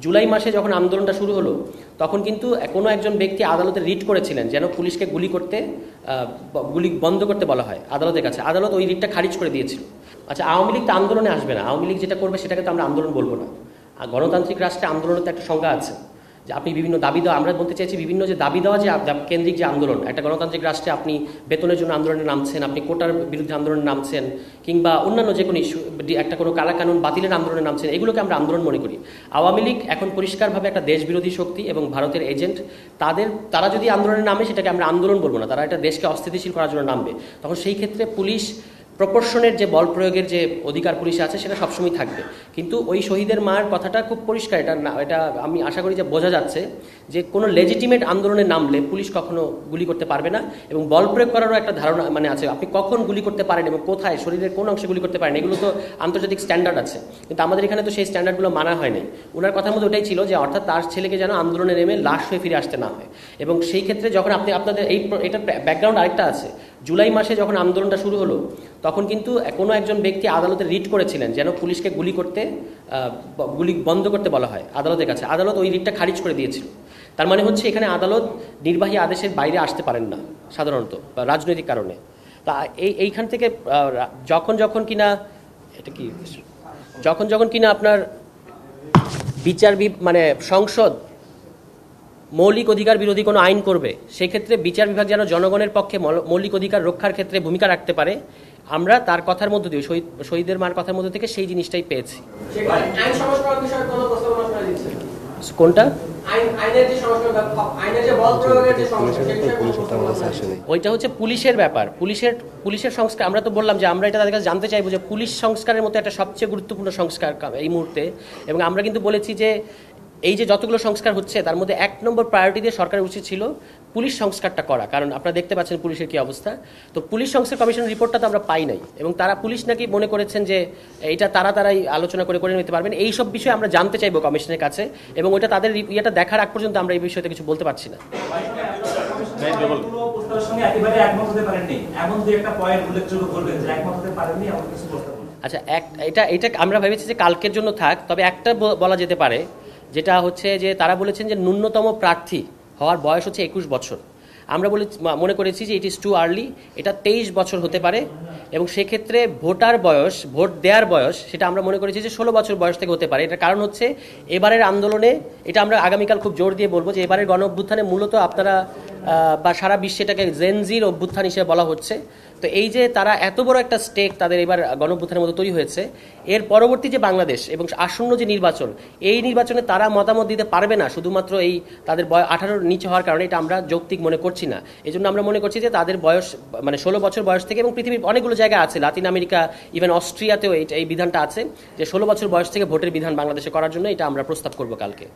জুলাই মাসে যখন আন্দোলনটা শুরু হলো তখন কিন্তু কোনো একজন ব্যক্তি আদালতে রিট করেছিলেন যেন পুলিশকে গুলি বন্ধ করতে বলা হয় আদালতের কাছে। আদালত ওই রিটটা খারিজ করে দিয়েছিল। আচ্ছা, আওয়ামী লীগ তো আন্দোলনে আসবে না, আওয়ামী লীগ যেটা করবে সেটাকে তো আমরা আন্দোলন বলবো না। আর গণতান্ত্রিক রাষ্ট্রে আন্দোলনের তো একটা সংজ্ঞা আছে যে আপনি বিভিন্ন দাবি দেওয়া, আমরা বলতে চাইছি বিভিন্ন যে দাবি দেওয়া যে কেন্দ্রিক যে আন্দোলন, একটা গণতান্ত্রিক রাষ্ট্রে আপনি বেতনের জন্য আন্দোলনে নামছেন, আপনি কোটার বিরুদ্ধে আন্দোলনে নামছেন, কিংবা অন্যান্য যে কোনো ইস্যু, একটা কোনো কালাকানুন বাতিলের আন্দোলনে নামছেন, এগুলোকে আমরা আন্দোলন মনে করি। আওয়ামী লীগ এখন পরিষ্কারভাবে একটা দেশবিরোধী শক্তি এবং ভারতের এজেন্ট। তারা যদি আন্দোলনে নামে সেটাকে আমরা আন্দোলন বলবো না, তারা একটা দেশকে অস্থিতিশীল করার জন্য নামবে। তখন সেই ক্ষেত্রে পুলিশ প্রপোর্শনের যে বল প্রয়োগের যে অধিকার পুলিশে আছে সেটা সবসময় থাকবে। কিন্তু ওই শহীদের মার কথাটা খুব পরিষ্কার, এটা আমি আশা করি যে বোঝা যাচ্ছে যে কোনো লেজিটিমেট আন্দোলনে নামলে পুলিশ কখনো গুলি করতে পারবে না, এবং বল প্রয়োগ করারও একটা ধারণা আছে আপনি কখন গুলি করতে পারেন এবং কোথায়, শরীরের কোন অংশে গুলি করতে পারেন, এগুলো তো আন্তর্জাতিক স্ট্যান্ডার্ড আছে। কিন্তু আমাদের এখানে তো সেই স্ট্যান্ডার্ডগুলো মানা হয় নাই। ওনার কথার মধ্যে ওটাই ছিল যে অর্থাৎ তার ছেলেকে যেন আন্দোলনে নেমে লাশ হয়ে ফিরে আসতে না হয়। এবং সেই ক্ষেত্রে যখন আপনাদের এটা ব্যাকগ্রাউন্ড আরেকটা আছে, জুলাই মাসে যখন আন্দোলনটা শুরু হলো তখন কিন্তু কোনো একজন ব্যক্তি আদালতে রিট করেছিলেন যেন পুলিশকে গুলি বন্ধ করতে বলা হয় আদালতের কাছে। আদালত ওই রিটটা খারিজ করে দিয়েছিল। তার মানে হচ্ছে এখানে আদালত নির্বাহী আদেশের বাইরে আসতে পারেন না সাধারণত রাজনৈতিক কারণে। তা এইখান থেকে যখন কিনা আপনার সংসদ মৌলিক অধিকার বিরোধী কোনো আইন করবে, সেক্ষেত্রে বিচার বিভাগ যেন জনগণের পক্ষে মৌলিক অধিকার রক্ষার ক্ষেত্রে ভূমিকা রাখতে পারে, আমরা তার কথার মধ্য দিয়ে শহীদের মার কথার মধ্যে থেকে সেই জিনিসটাই পেয়েছি। কোনটা? ওইটা হচ্ছে পুলিশের ব্যাপার, পুলিশের সংস্কার। আমরা তো বললাম যে আমরা এটা তাদের কাছে জানতে চাইবো যে পুলিশ সংস্কারের মতো একটা সবচেয়ে গুরুত্বপূর্ণ সংস্কার এই মুহূর্তে। এবং আমরা কিন্তু বলেছি যে এই যে যতগুলো সংস্কার হচ্ছে তার মধ্যে 1 নম্বর প্রায়োরিটি দিয়ে সরকারের উচিত ছিল পুলিশ সংস্কারটা করা, কারণ আপনারা দেখতে পাচ্ছেন পুলিশের কি অবস্থা। তো পুলিশ সংস্কার কমিশনের রিপোর্টটা তো আমরা পাই নাই, এবং পুলিশ নাকি মনে করেছেন যে এটা তারাই আলোচনা করে নিতে পারবেন। এই সব বিষয়ে আমরা জানতে চাইবো কমিশনের কাছে, এবং ওইটা তাদের ইয়েটা দেখার আগ পর্যন্ত আমরা এই বিষয়তে কিছু বলতে পারছি না। আচ্ছা, এটা আমরা ভেবেছি যে কালকের জন্য থাক, তবে একটা বলা যেতে পারে, যেটা হচ্ছে যে তারা বলেছেন যে ন্যূনতম প্রার্থী হওয়ার বয়স হচ্ছে 21 বছর। আমরা মনে করেছি যে ইট ইজ টু আর্লি, এটা 23 বছর হতে পারে। এবং সেক্ষেত্রে ভোট দেওয়ার বয়স সেটা আমরা মনে করেছি যে 16 বছর বয়স থেকে হতে পারে। এটার কারণ হচ্ছে এবারের আন্দোলনে, এটা আমরা আগামীকাল খুব জোর দিয়ে বলবো যে এবারের গণ অভ্যুত্থানে মূলত আপনারা বা সারা বিশ্বে এটাকে জেনজির অভ্যুত্থান হিসেবে বলা হচ্ছে। তো এই যে তারা এত বড় একটা স্টেক তাদের এবার গণ অভ্যুত্থানের মতো তৈরি হয়েছে, এর পরবর্তী যে বাংলাদেশ এবং আসন্ন যে নির্বাচন, এই নির্বাচনে তারা মতামত দিতে পারবে না শুধুমাত্র এই তাদের 18-র নিচে হওয়ার কারণে। এটা আমরা যৌক্তিক মনে করছি না। এই জন্য আমরা মনে করছি যে তাদের বয়স 16 বছর বয়স থেকে, এবং পৃথিবীর অনেকগুলো জায়গা আছে, লাতিন আমেরিকা, ইভেন অস্ট্রিয়াতেও এই বিধানটা আছে যে 16 বছর বয়স থেকে ভোটের বিধান বাংলাদেশে করার জন্য এটা আমরা প্রস্তাব করব কালকে।